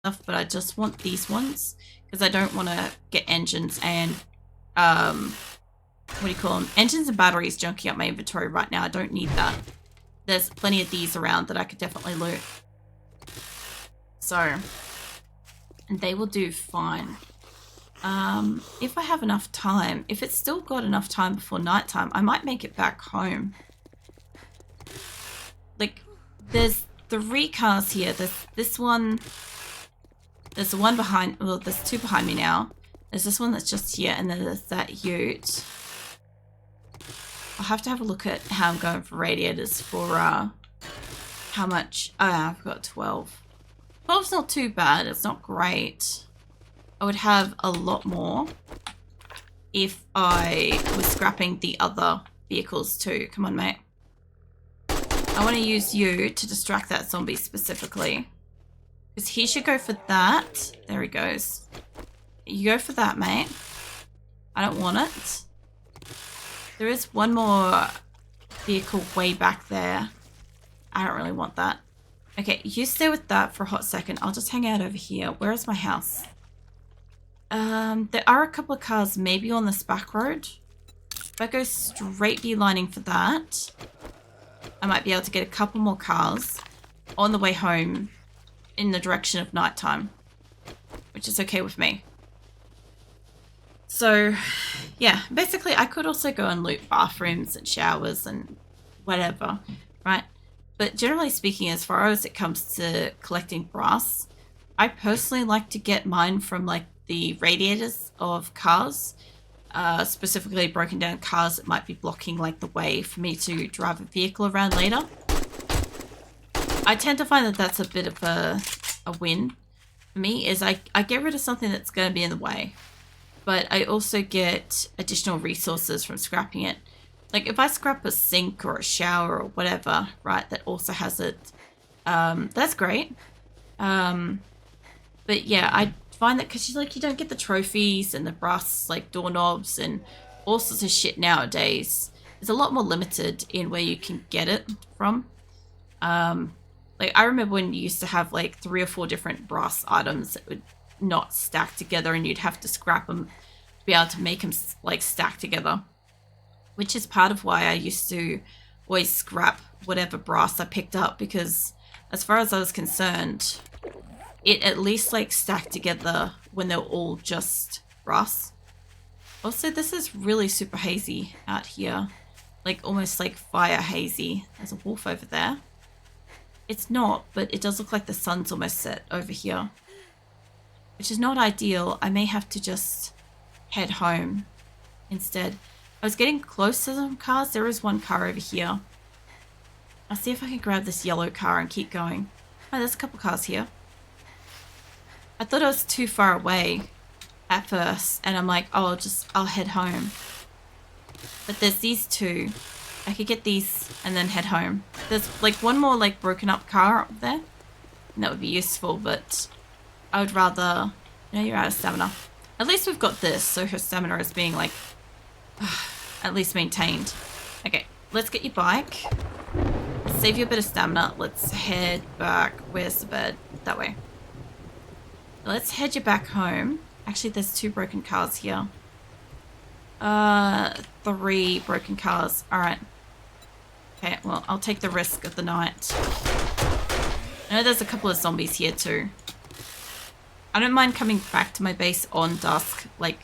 stuff, but I just want these ones because I don't want to get engines and what do you call them? Engines and batteries junking up my inventory right now. I don't need that. There's plenty of these around that I could definitely loot. So, and they will do fine. If I have enough time, if it's still got enough time before nighttime, I might make it back home. Like, there's 3 cars here. There's this one. There's the one behind, well, there's 2 behind me now. There's this one that's just here, and then there's that ute. I'll have to have a look at how I'm going for radiators for, how much. Oh, I've got 12. 12's not too bad. It's not great. I would have a lot more if I was scrapping the other vehicles too. Come on, mate. I want to use you to distract that zombie specifically. Because he should go for that. There he goes. You go for that, mate. I don't want it. There is one more vehicle way back there. I don't really want that. Okay, you stay with that for a hot second. I'll just hang out over here. Where is my house? There are a couple of cars maybe on this back road. If I go straight beelining for that, I might be able to get a couple more cars on the way home in the direction of nighttime, which is okay with me. So, yeah, basically I could also go and loot bathrooms and showers and whatever, right? But generally speaking, as far as it comes to collecting brass, I personally like to get mine from like the radiators of cars, specifically broken down cars that might be blocking like the way for me to drive a vehicle around later. I tend to find that that's a bit of a win for me, is I get rid of something that's going to be in the way, but I also get additional resources from scrapping it. Like if I scrap a sink or a shower or whatever, right, that also has it, that's great. But yeah, I find that because you don't get the trophies and the brass like doorknobs and all sorts of shit nowadays. It's a lot more limited in where you can get it from. Like I remember when you used to have like 3 or 4 different brass items that would not stack together, and you'd have to scrap them to be able to make them like stack together. Which is part of why I used to always scrap whatever brass I picked up, because as far as I was concerned, it at least like stacked together when they're all just brass. Also, this is really super hazy out here. Like almost like fire hazy. There's a wolf over there. It's not, but it does look like the sun's almost set over here. Which is not ideal. I may have to just head home instead. I was getting close to some cars. There is one car over here. I'll see if I can grab this yellow car and keep going. Oh, there's a couple cars here. I thought I was too far away at first, and I'm like, oh, I'll head home. But there's these 2. I could get these and then head home. There's like one more like broken up car up there, and that would be useful, but I would rather... No, you're out of stamina. At least we've got this, so her stamina is being like at least maintained. Okay, let's get your bike. Save you a bit of stamina. Let's head back. Where's the bed? That way. Let's head you back home. Actually, there's 2 broken cars here. 3 broken cars. Alright. Okay, well, I'll take the risk of the night. I know there's a couple of zombies here too. I don't mind coming back to my base on dusk, like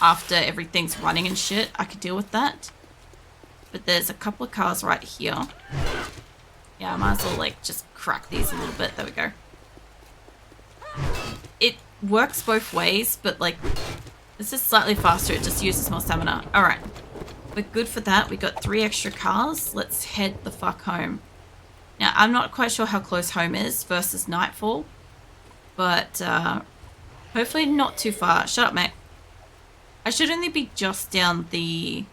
after everything's running and shit. I could deal with that. But there's a couple of cars right here. Yeah, I might as well like just crack these a little bit. There we go. It works both ways, but like this is slightly faster. It just uses more stamina. Alright. We're good for that. We got 3 extra cars. Let's head the fuck home. Now, I'm not quite sure how close home is versus nightfall. But hopefully not too far. Shut up, mate. I should only be just down the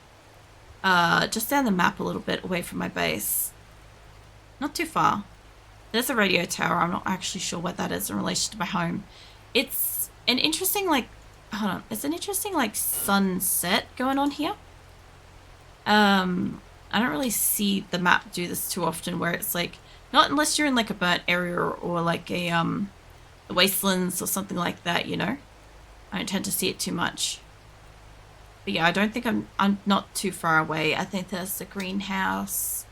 map a little bit away from my base. Not too far. There's a radio tower. I'm not actually sure what that is in relation to my home. It's an interesting, like, hold on. It's an interesting, like, sunset going on here. I don't really see the map do this too often, where it's like, not unless you're in like a burnt area or like a the wastelands or something like that, you know. I don't tend to see it too much. But yeah, I don't think I'm not too far away. I think there's the greenhouse.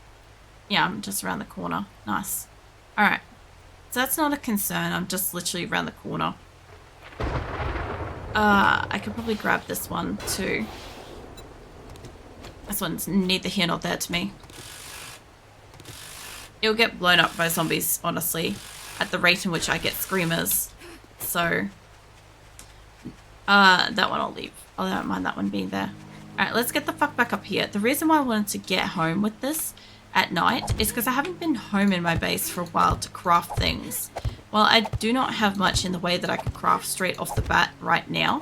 Yeah, I'm just around the corner. Nice. Alright. So that's not a concern. I'm just literally around the corner. I could probably grab this one too. This one's neither here nor there to me. It'll get blown up by zombies, honestly, at the rate in which I get screamers. So, that one I'll leave. I don't mind that one being there. Alright, let's get the fuck back up here. The reason why I wanted to get home with this at night is because I haven't been home in my base for a while to craft things. Well, I do not have much in the way that I can craft straight off the bat right now.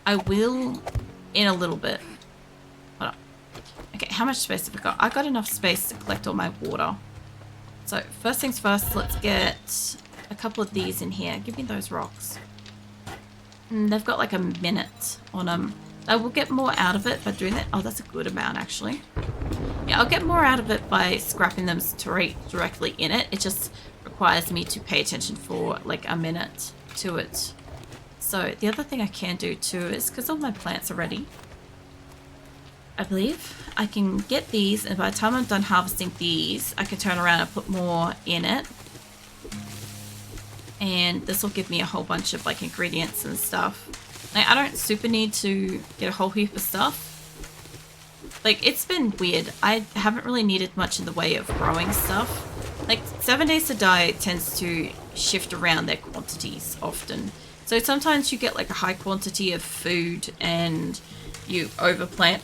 I will in a little bit. Hold on. Okay, how much space have I got? I got enough space to collect all my water. So, first things first, let's get a couple of these in here. Give me those rocks. They've got like a minute on them. I will get more out of it by doing that. Oh, that's a good amount, actually. Yeah, I'll get more out of it by scrapping them directly in it. It just requires me to pay attention for like a minute to it. So the other thing I can do too is, because all my plants are ready, I believe I can get these, and by the time I'm done harvesting these, I can turn around and put more in it. And this will give me a whole bunch of like ingredients and stuff. Like, I don't super need to get a whole heap of stuff. Like, it's been weird. I haven't really needed much in the way of growing stuff. Like, 7 Days to Die tends to shift around their quantities often. So sometimes you get like a high quantity of food and you overplant.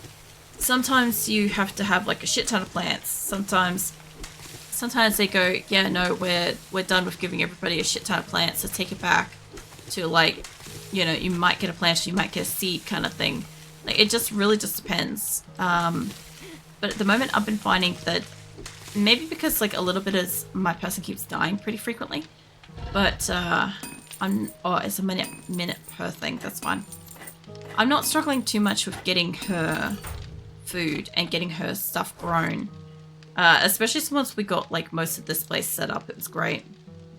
Sometimes you have to have like a shit ton of plants. Sometimes they go, yeah, no, we're done with giving everybody a shit ton of plants, so take it back to like, you know, you might get a plant, you might get a seed kind of thing. Like, it just really just depends. But at the moment I've been finding that maybe because like a little bit of my person keeps dying pretty frequently, but it's a minute per thing, that's fine. I'm not struggling too much with getting her food and getting her stuff grown. Especially once we got like most of this place set up, it was great.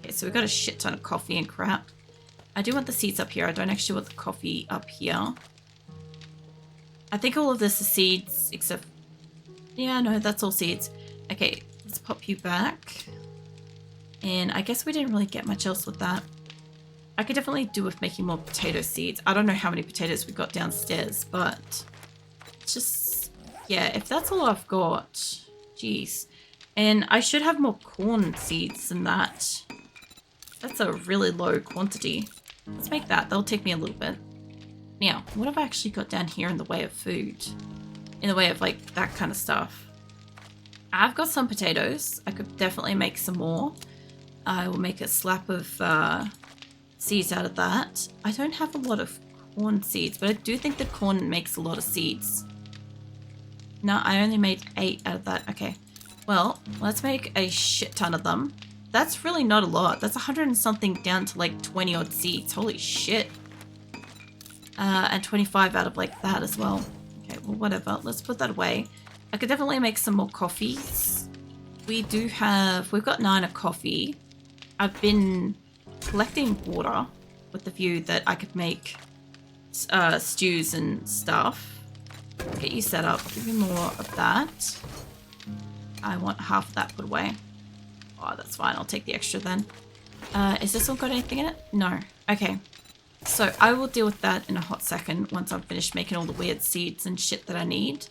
Okay, so we got a shit ton of coffee and crap. I do want the seeds up here. I don't actually want the coffee up here. I think all of this is seeds, except... Yeah, no, that's all seeds. Okay, let's pop you back. And I guess we didn't really get much else with that. I could definitely do with making more potato seeds. I don't know how many potatoes we got downstairs, but... just... yeah, if that's all I've got... Jeez. And I should have more corn seeds than that. That's a really low quantity. Let's make that. That'll take me a little bit. Now, what have I actually got down here in the way of food? In the way of, like, that kind of stuff. I've got some potatoes. I could definitely make some more. I will make a slap of seeds out of that. I don't have a lot of corn seeds, but I do think that corn makes a lot of seeds. No, I only made 8 out of that. Okay. Well, let's make a shit ton of them. That's really not a lot. That's 100 and something down to like 20 odd seeds. Holy shit. And 25 out of like that as well. Okay, well, whatever. Let's put that away. I could definitely make some more coffees. We've got 9 of coffee. I've been collecting water with the view that I could make stews and stuff. Get you set up. Give me more of that. I want half of that put away. Oh, that's fine. I'll take the extra then. Is this all got anything in it? No. Okay. So I will deal with that in a hot second once I've finished making all the weird seeds and shit that I need.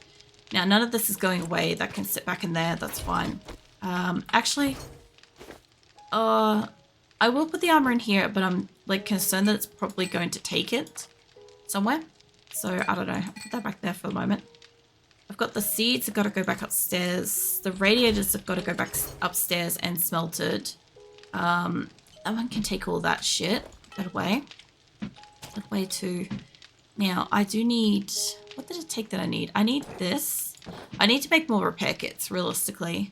Now, none of this is going away. That can sit back in there. That's fine. Actually, I will put the armor in here, but I'm like concerned that it's probably going to take it somewhere. So, I don't know. I'll put that back there for the moment. I've got the seeds have got to go back upstairs. The radiators have got to go back upstairs and smelted. That one can take all that shit. Put that away. That away too. Now, I do need... what did it take that I need? I need this. I need to make more repair kits, realistically.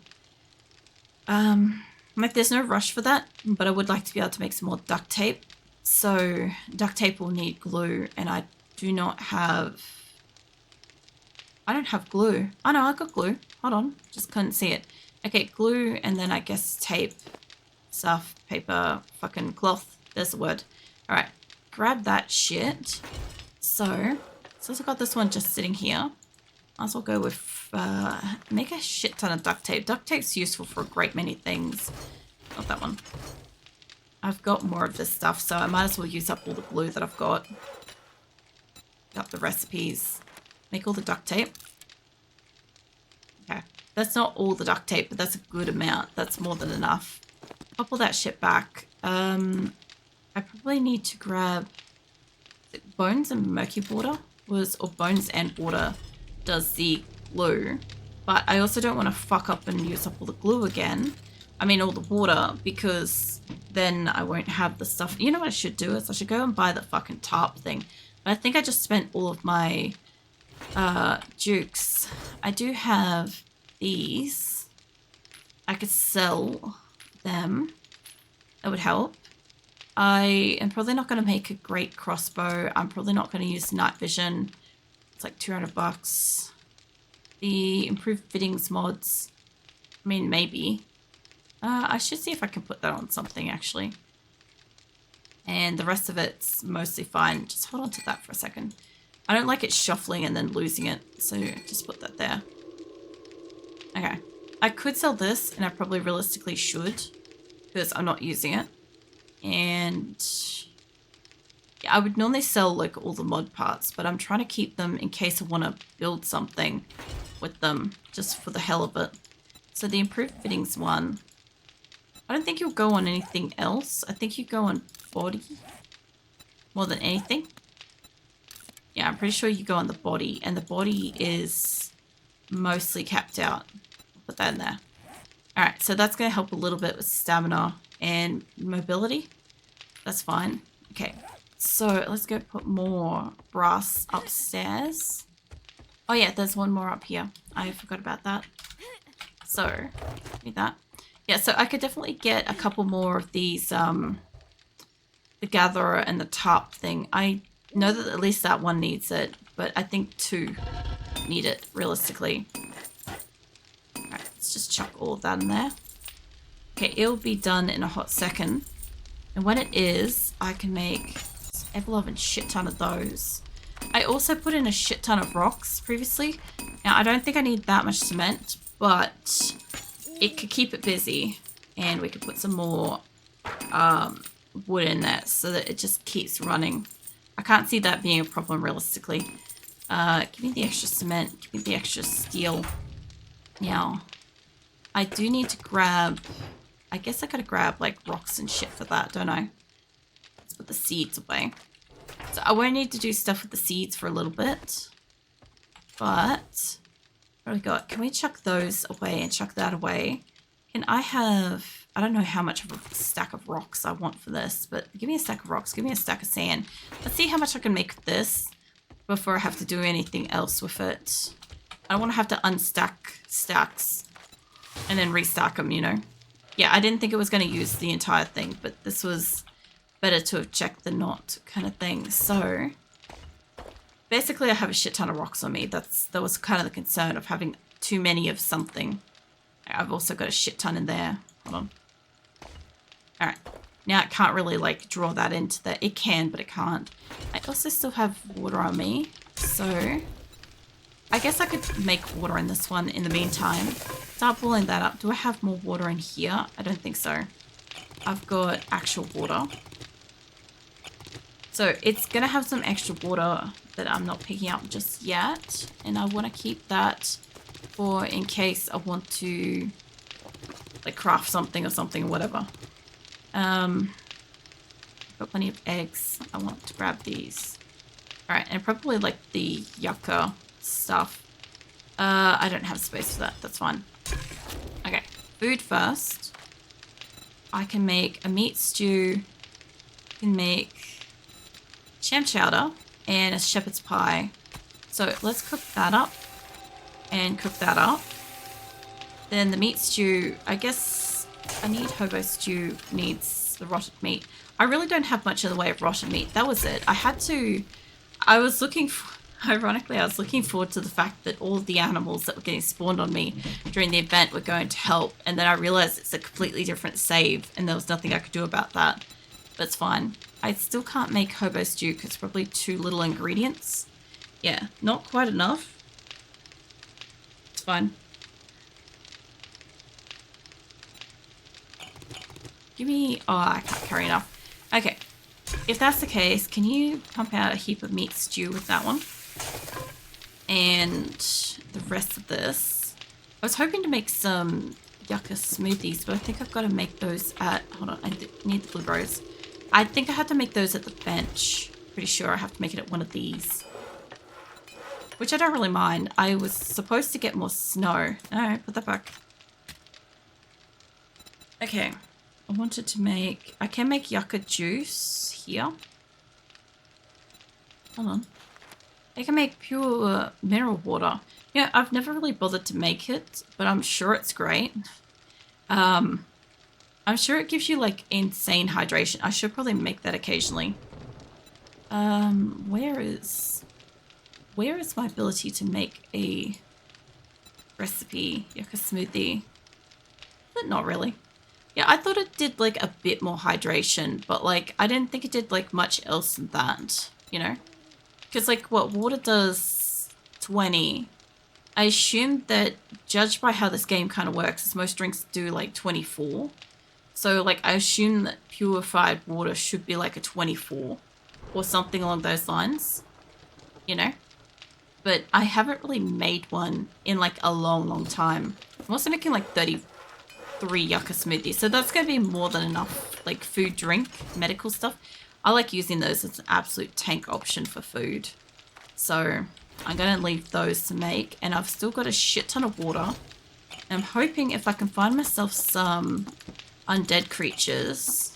Like, there's no rush for that, but I would like to be able to make some more duct tape. So, duct tape will need glue, and I do not have... I don't have glue. Oh no, I got glue. Hold on. Just couldn't see it. Okay, glue and then I guess tape, stuff, paper, fucking cloth, There's the word. All right, grab that shit. So, since I got this one just sitting here, might as well go with, make a shit ton of duct tape. Duct tape's useful for a great many things. Not that one. I've got more of this stuff, so I might as well use up all the glue that I've got. Up the recipes. Make all the duct tape. Okay. That's not all the duct tape, but that's a good amount. That's more than enough. Pop all that shit back. I probably need to grab bones and murky water or bones and water does the glue, but I also don't want to fuck up and use up all the glue again. I mean all the water, because then I won't have the stuff. You know what I should do is I should go and buy the fucking tarp thing. But I think I just spent all of my jukes. I do have these. I could sell them. That would help. I am probably not going to make a great crossbow. I'm probably not going to use night vision. It's like $200. The improved fittings mods. I mean, maybe. I should see if I can put that on something, actually. And the rest of it's mostly fine. Just hold on to that for a second. I don't like it shuffling and then losing it. So just put that there. Okay. I could sell this, and I probably realistically should, because I'm not using it. And yeah, I would normally sell like all the mod parts, but I'm trying to keep them in case I want to build something with them, just for the hell of it. So the improved fittings one, I don't think you'll go on anything else. I think you go on body more than anything. Yeah, I'm pretty sure you go on the body, and the body is mostly capped out. I'll put that in there. All right, so that's going to help a little bit with stamina and mobility. That's fine. Okay, so let's go put more brass upstairs. Oh yeah, there's one more up here. I forgot about that. So, need that. Yeah, so I could definitely get a couple more of these, the gatherer and the tarp thing. I know that at least that one needs it, but I think 2 need it, realistically. Alright, let's just chuck all of that in there. Okay, it'll be done in a hot second. And when it is, I can make an ever-loving shit ton of those. I also put in a shit ton of rocks previously. Now, I don't think I need that much cement, but it could keep it busy. And we could put some more wood in there so that it just keeps running. I can't see that being a problem realistically. Give me the extra cement. Give me the extra steel. Now, I do need to grab... I guess I gotta grab like rocks and shit for that, don't I? Let's put the seeds away. So I won't need to do stuff with the seeds for a little bit. But what do we got? Can we chuck those away and chuck that away? Can I have... I don't know how much of a stack of rocks I want for this, but give me a stack of rocks. Give me a stack of sand. Let's see how much I can make with this before I have to do anything else with it. I don't want to have to unstack stacks and then restack them, you know? Yeah, I didn't think it was going to use the entire thing, but this was better to have checked than not kind of thing. So, basically I have a shit ton of rocks on me. That was kind of the concern of having too many of something. I've also got a shit ton in there. Hold on. Alright. Now it can't really like draw that into that. It can, but it can't. I also still have water on me. So, I guess I could make water in this one in the meantime. Start boiling that up. Do I have more water in here? I don't think so. I've got actual water. So it's going to have some extra water that I'm not picking up just yet. And I want to keep that for in case I want to like craft something or whatever. I've got plenty of eggs. I want to grab these. Alright, and probably like the yucca stuff. I don't have space for that. That's fine. Okay, food first. I can make a meat stew. I can make sham chowder and a shepherd's pie. So let's cook that up and cook that up. Then the meat stew, I guess I need hobo stew, needs the rotted meat. I really don't have much in the way of rotted meat. That was it. I was looking for, ironically, I was looking forward to the fact that all of the animals that were getting spawned on me during the event were going to help. And then I realized it's a completely different save and there was nothing I could do about that. but it's fine. I still can't make hobo stew because it's probably too little ingredients. Yeah, not quite enough. It's fine. Give me... Oh, I can't carry enough. Okay. If that's the case, can you pump out a heap of meat stew with that one? And the rest of this. I was hoping to make some yucca smoothies, but I think I've got to make those at... Hold on, I need the blueberries. I think I had to make those at the bench. Pretty sure I have to make it at one of these. Which I don't really mind. I was supposed to get more snow. Alright, put that back. Okay. I wanted to make... I can make yucca juice here. Hold on. I can make pure mineral water. Yeah, I've never really bothered to make it, but I'm sure it's great. I'm sure it gives you like insane hydration. I should probably make that occasionally. Where is my ability to make a recipe yucca smoothie? But not really. Yeah, I thought it did like a bit more hydration, but like I didn't think it did like much else than that, you know? Because like what water does 20, I assume that judged by how this game kind of works, is most drinks do like 24. So like I assume that purified water should be like a 24 or something along those lines, you know? But I haven't really made one in like a long time. I'm also making like 33 yucca smoothies, so that's going to be more than enough like food, drink, medical stuff. I like using those as an absolute tank option for food. So I'm going to leave those to make, and I've still got a shit ton of water. And I'm hoping if I can find myself some undead creatures,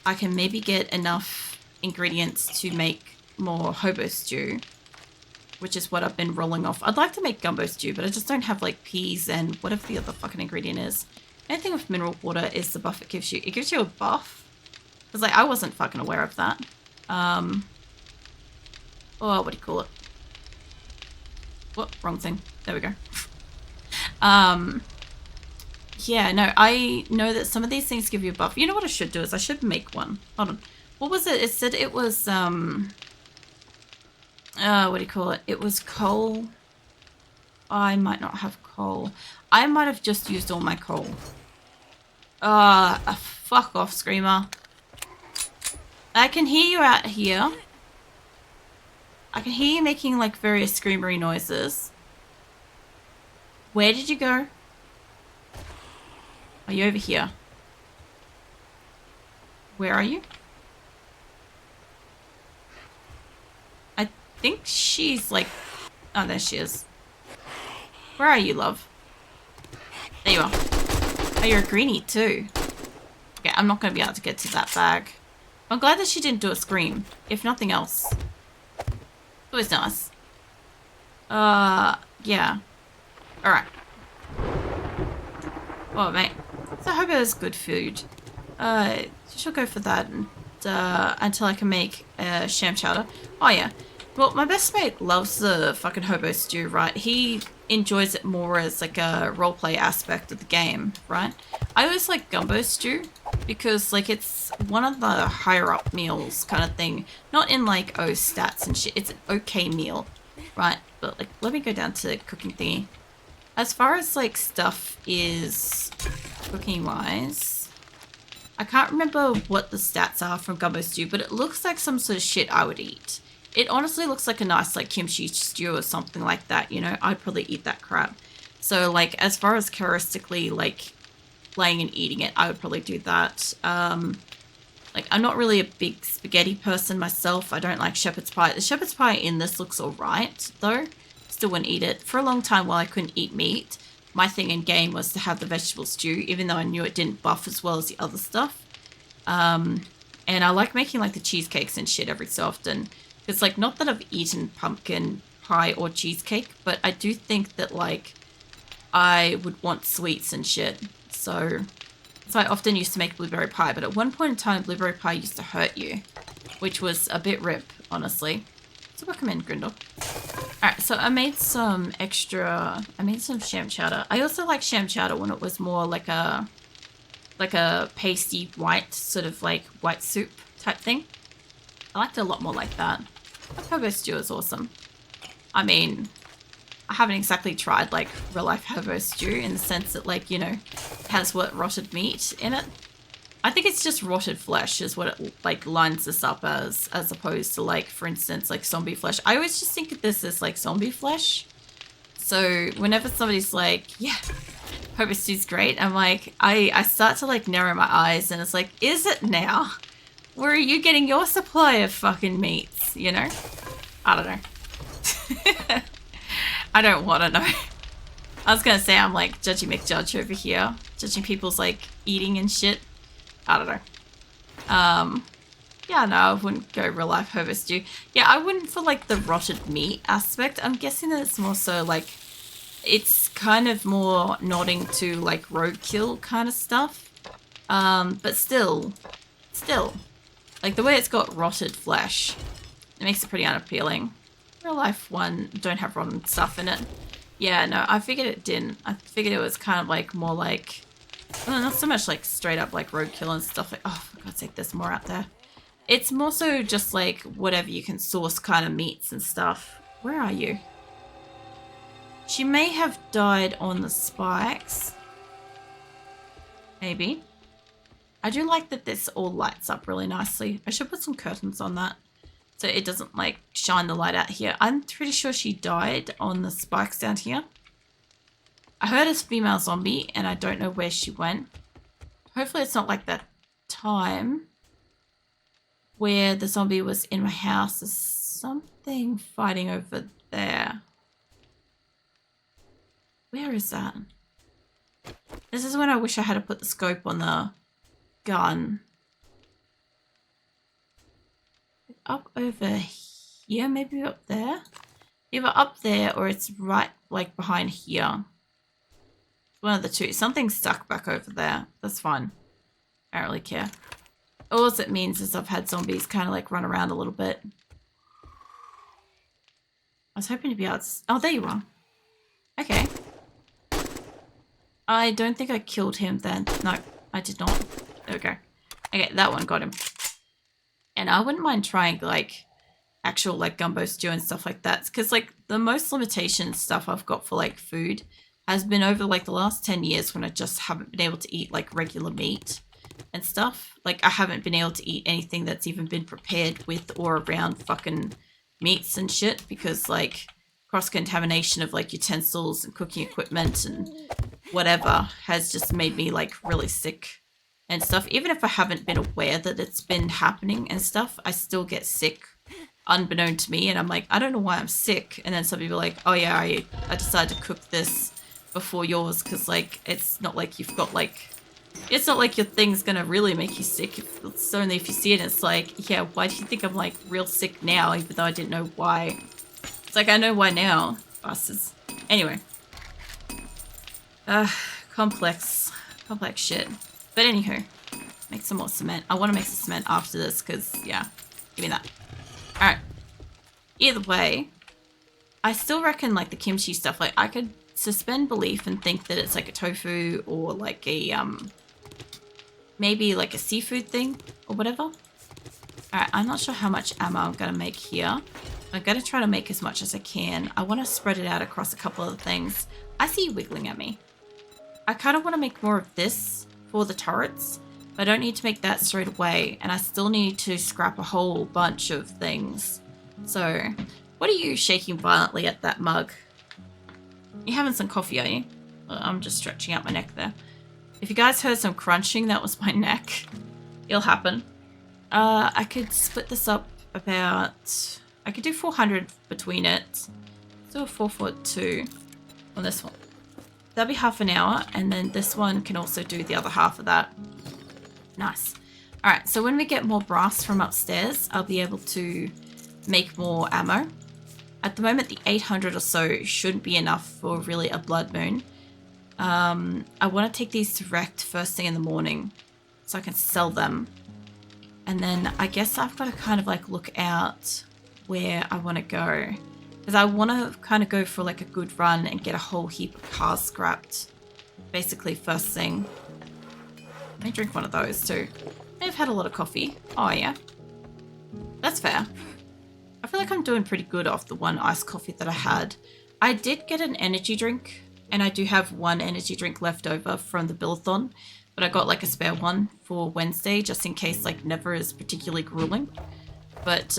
I can maybe get enough ingredients to make more hobo stew, which is what I've been rolling off. I'd like to make gumbo stew, but I just don't have like peas and whatever the other fucking ingredient is. Anything with mineral water is the buff it gives you. It gives you a buff. Because like I wasn't fucking aware of that. Oh, what do you call it? What? Wrong thing. There we go. Yeah, no, I know that some of these things give you a buff. You know what I should do is I should make one. Hold on. What was it? It said it was, what do you call it? It was coal. I might not have coal. I might have just used all my coal. Fuck off, Screamer. I can hear you out here. I can hear you making like various screamery noises. Where did you go? Are you over here? Where are you? I think she's like... Oh, there she is. Where are you, love? There you are. Oh, you're a greenie too. Okay, I'm not going to be able to get to that bag. I'm glad that she didn't do a scream, if nothing else. It was nice. Yeah. Alright. Oh, mate. So I hope it was good food. She'll go for that and, until I can make sham chowder. Oh, yeah. Well, my best mate loves the fucking hobo stew, right? He enjoys it more as like a roleplay aspect of the game, right? I always like gumbo stew because like it's one of the higher up meals kind of thing. Not in like, oh, stats and shit. It's an okay meal, right? But like, let me go down to cooking thingy. As far as like stuff is cooking wise, I can't remember what the stats are from gumbo stew, but it looks like some sort of shit I would eat. It honestly looks like a nice like kimchi stew or something like that, you know? I'd probably eat that crap. So like as far as characteristically like playing and eating it, I would probably do that. Like I'm not really a big spaghetti person myself. I don't like shepherd's pie. The shepherd's pie in this looks alright though. Still wouldn't eat it. For a long time while I couldn't eat meat, my thing in game was to have the vegetable stew, even though I knew it didn't buff as well as the other stuff. And I like making like the cheesecakes and shit every so often. It's like, not that I've eaten pumpkin pie or cheesecake, but I do think that like I would want sweets and shit. So I often used to make blueberry pie, but at one point in time, blueberry pie used to hurt you, which was a bit rip, honestly. So welcome in, Grindel. Alright, so I made some sham chowder. I also like sham chowder when it was more like the like a pasty white, sort of like white soup type thing. I liked it a lot more like that. But hobo stew is awesome. I mean, I haven't exactly tried like real life hobo stew in the sense that like, you know, it has what rotted meat in it. I think it's just rotted flesh is what it like lines this up as opposed to like, for instance, like zombie flesh. I always just think of this as like zombie flesh. So whenever somebody's like, yeah, hobo stew's great, I'm like, I start to like narrow my eyes and it's like, is it now? Where are you getting your supply of fucking meats, you know? I don't know. I don't want to know. I was going to say I'm like Judgy McJudge over here, judging people's like eating and shit. I don't know. Yeah, no, I wouldn't go real life hobo stew. Yeah, I wouldn't for like the rotted meat aspect. I'm guessing that it's more so like, it's kind of more nodding to like roadkill kind of stuff. But still, like the way it's got rotted flesh, it makes it pretty unappealing. Real life one don't have rotten stuff in it. Yeah, no, I figured it didn't. I figured it was kind of like more like, well, not so much like straight up like roadkill and stuff like, oh, for God's sake, there's more out there. It's more so just like whatever you can source kind of meats and stuff. Where are you? She may have died on the spikes. Maybe. I do like that this all lights up really nicely. I should put some curtains on that so it doesn't like shine the light out here. I'm pretty sure she died on the spikes down here. I heard a female zombie and I don't know where she went. Hopefully it's not like that time where the zombie was in my house. There's something fighting over there. Where is that? This is when I wish I had to put the scope on the gun. Up over here, maybe up there? Either up there or it's right like behind here. One of the two. Something's stuck back over there. That's fine. I don't really care. All it means is I've had zombies kind of like run around a little bit. I was hoping to be able to... Oh, there you are. Okay. I don't think I killed him then. No, I did not. There we go. Okay, that one got him. And I wouldn't mind trying like actual like gumbo stew and stuff like that. Because like the most limitation stuff I've got for like food has been over like the last 10 years when I just haven't been able to eat like regular meat and stuff. Like I haven't been able to eat anything that's even been prepared with or around fucking meats and shit because like cross-contamination of like utensils and cooking equipment and whatever has just made me like really sick and stuff. Even if I haven't been aware that it's been happening and stuff, I still get sick unbeknown to me and I'm like, I don't know why I'm sick. And then some people are like, oh yeah, I decided to cook this before yours because like it's not like you've got like, it's not like your thing's gonna really make you sick. It's only if you see it, it's like, yeah, why do you think I'm like real sick now even though I didn't know why? It's like, I know why now, bastards. Anyway. Complex shit. But anywho, make some more cement. I want to make some cement after this because, yeah, give me that. Alright. Either way, I still reckon like the kimchi stuff, like I could suspend belief and think that it's like a tofu or like a, maybe like a seafood thing or whatever. Alright, I'm not sure how much ammo I'm going to make here. I'm going to try to make as much as I can. I want to spread it out across a couple of things. I see you wiggling at me. I kind of want to make more of this for the turrets. But I don't need to make that straight away. And I still need to scrap a whole bunch of things. So, what are you shaking violently at that mug? You're having some coffee, are you? I'm just stretching out my neck there. If you guys heard some crunching, that was my neck. It'll happen. I could split this up about... I could do 400 between it. So 442 on this one. That'll be half an hour, and then this one can also do the other half of that. Nice. Alright, so when we get more brass from upstairs, I'll be able to make more ammo. At the moment, the 800 or so shouldn't be enough for really a blood moon. I want to take these direct first thing in the morning so I can sell them. And then I guess I've got to kind of like look out where I want to go. Because I want to kind of go for like a good run and get a whole heap of cars scrapped. Basically first thing. Let me drink one of those too. I've had a lot of coffee. Oh yeah. That's fair. I feel like I'm doing pretty good off the one iced coffee that I had. I did get an energy drink, and I do have one energy drink left over from the Billathon, but I got like a spare one for Wednesday just in case like Never is particularly grueling. But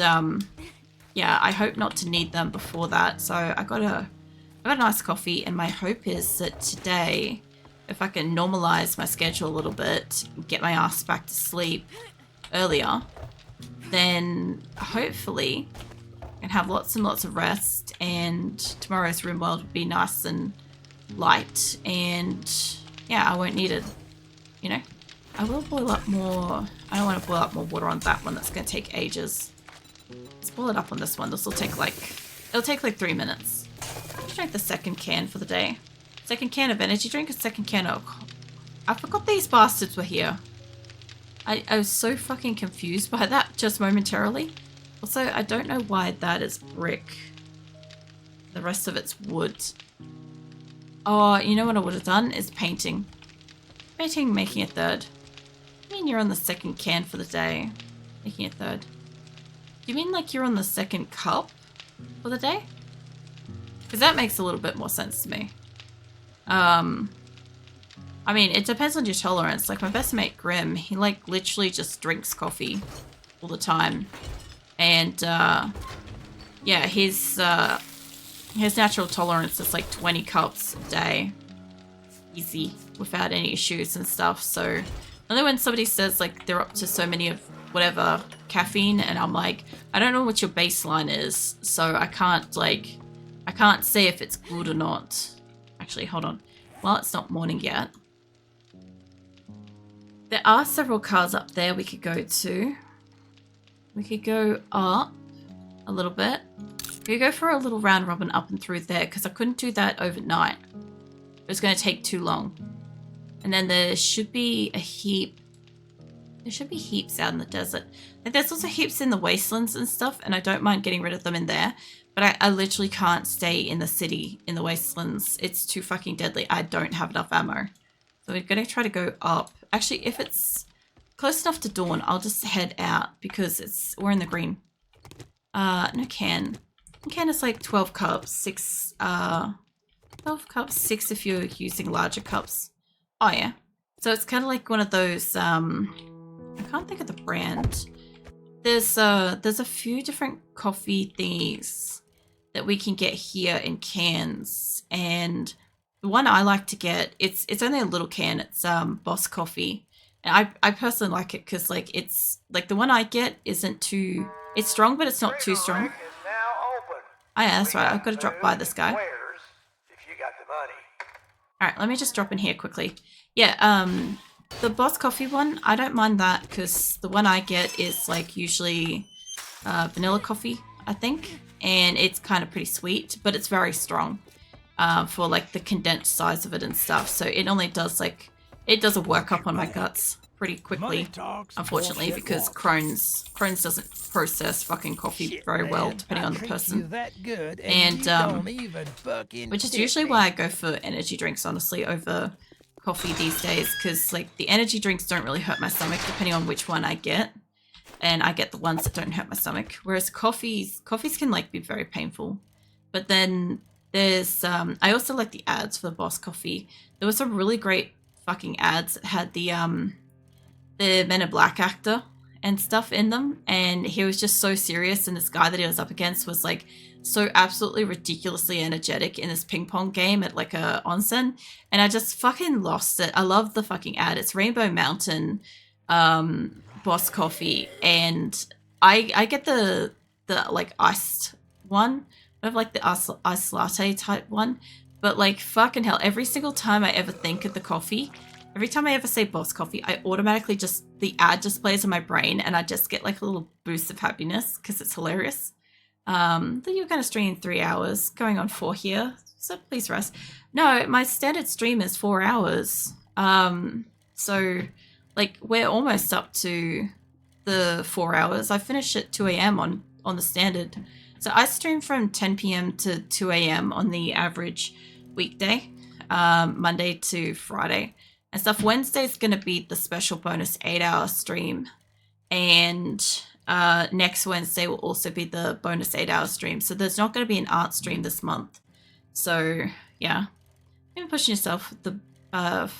yeah, I hope not to need them before that. So I got a nice coffee, and my hope is that today, if I can normalize my schedule a little bit, get my ass back to sleep earlier, then hopefully I can have lots and lots of rest, and tomorrow's RimWorld will be nice and light, and yeah, I won't need it, you know. I will boil up more. I don't want to boil up more water on that one. That's going to take ages. Let's boil it up on this one. This will take like, it'll take like 3 minutes. Let's drink the second can for the day. Second can of energy drink, a second can of... I forgot these bastards were here. I was so fucking confused by that just momentarily. Also, I don't know why that is brick. The rest of it's wood. Oh, you know what I would have done is painting. Painting, making a third. I mean, you're on the second can for the day. Making a third. Do you mean like you're on the second cup for the day? Because that makes a little bit more sense to me. I mean, it depends on your tolerance. Like my best mate Grim, he like literally just drinks coffee all the time. And yeah, his natural tolerance is like 20 cups a day. Easy, without any issues and stuff. So only when somebody says like they're up to so many of whatever caffeine, and I'm like, I don't know what your baseline is, so I can't say if it's good or not. Actually, hold on. Well, it's not morning yet. There are several cars up there we could go to. We could go up a little bit. We could go for a little round robin up and through there, because I couldn't do that overnight. It was going to take too long. And then there should be a heap. There should be heaps out in the desert. Like there's also heaps in the wastelands and stuff, and I don't mind getting rid of them in there. But I literally can't stay in the city, in the wastelands. It's too fucking deadly. I don't have enough ammo. So we're going to try to go up. Actually, if it's close enough to dawn, I'll just head out because we're in the green. No can. Can is like 12 cups, 6, 12 cups, 6 if you're using larger cups. Oh yeah. So it's kind of like one of those, I can't think of the brand. There's a few different coffee thingies that we can get here in cans, and the one I like to get, it's only a little can. It's Boss Coffee, and I personally like it because like it's like the one I get isn't too, it's strong but it's not too strong. Oh yeah, that's right. I've got to drop by this guy. All right, let me just drop in here quickly. Yeah, the Boss Coffee one, I don't mind that because the one I get is like usually vanilla coffee, I think, and it's kind of pretty sweet, but it's very strong for like the condensed size of it and stuff. So it only does like, it does a workup on my guts pretty quickly, unfortunately, because Crohn's doesn't process fucking coffee very well, depending on the person. And which is usually why I go for energy drinks, honestly, over coffee these days, because like the energy drinks don't really hurt my stomach depending on which one I get, and I get the ones that don't hurt my stomach, whereas coffees can like be very painful. But then there's I also like the ads for the Boss Coffee. There were some really great fucking ads that had the Men in Black actor and stuff in them, and he was just so serious, and this guy that he was up against was like so absolutely ridiculously energetic in this ping pong game at like a onsen, and I just fucking lost it. I love the fucking ad. It's Rainbow Mountain Boss Coffee, and I get the like iced one. I have like the iced latte type one, but like fucking hell, every single time I ever think of the coffee, every time I ever say Boss Coffee, I automatically just, the ad just plays in my brain, and I just get like a little boost of happiness because it's hilarious. Then you're going to stream 3 hours, going on 4 here, so please rest. No, my standard stream is 4 hours. So like we're almost up to the 4 hours. I finish at 2 a.m. on the standard. So I stream from 10 p.m. to 2 a.m. on the average weekday, Monday to Friday. and stuff. Wednesday's going to be the special bonus 8-hour stream, and next Wednesday will also be the bonus 8-hour stream. So there's not going to be an art stream this month. So yeah, you're pushing yourself. The